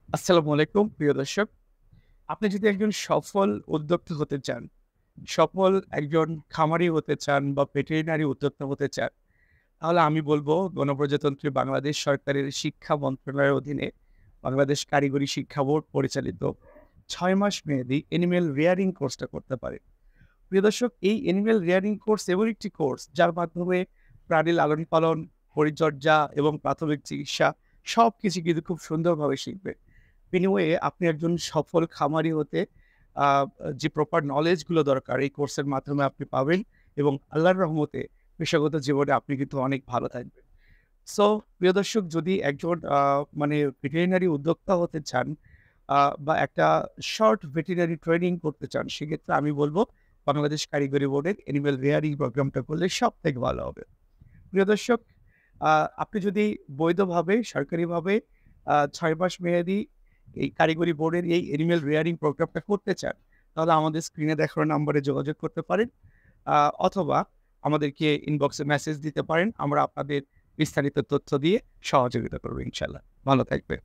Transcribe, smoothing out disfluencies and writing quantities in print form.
আসসালামু আলাইকুম প্রিয় দর্শক। আপনি যদি একজন সফল উদ্যোক্তা হতে চান, সফল একজন খামারি হতে চান বা ভেটেরিনারি উদ্যোক্তা হতে চান, তাহলে আমি বলব গণপ্রজাতন্ত্রী বাংলাদেশ সরকারের শিক্ষা মন্ত্রণালয়ের অধীনে বাংলাদেশ কারিগরি শিক্ষা বোর্ড পরিচালিত ৬ মাস মেয়াদী অ্যানিমেল রেয়ারিং কোর্সটা করতে পারেন। প্রিয় দর্শক, এই অ্যানিমেল রেয়ারিং কোর্স এমন একটি কোর্স যার মাধ্যমে প্রাণী লালন-পালন, পরিচর্যা এবং প্রাথমিক চিকিৎসা সবকিছু কিন্তু খুব সুন্দরভাবে শিখবেন। বিনিময়ে আপনি একজন সফল খামারি হতে আ যে প্রপার নলেজ গুলো দরকার এই কোর্সের মাধ্যমে আপনি পাবেন এবং আল্লাহর রহমতে পেশাগত জীবনে আপনি কিন্তু অনেক ভালো থাকবেন। সো প্রিয় দর্শক, যদি একজন মানে ভেটেরিনারি উদ্যোক্তা হতে চান বা একটা শর্ট ভেটেরিনারি ট্রেনিং করতে চান, সেক্ষেত্রে আমি বলব বাংলাদেশ কারিগরি বোর্ডের অ্যানিমেল রেয়ারিং প্রোগ্রামটা করলে সবথেকে ভালো হবে। প্রিয় দর্শক, আ আপনি যদি বৈধভাবে সরকারিভাবে ৬ মাস মেয়াদী এই কারিগরি বোর্ডের এই অ্যানিমেল রেয়ারিং প্রোগ্রামটা করতে চান, তাহলে আমাদের স্ক্রিনে দেখানো নাম্বারে যোগাযোগ করতে পারেন। আ অথবা আমাদেরকে ইনবক্সে মেসেজ দিতে পারেন। আমরা আপনাদের বিস্তারিত তথ্য দিয়ে সহযোগিতা করব ইনশাআল্লাহ। ভালো থাকবেন।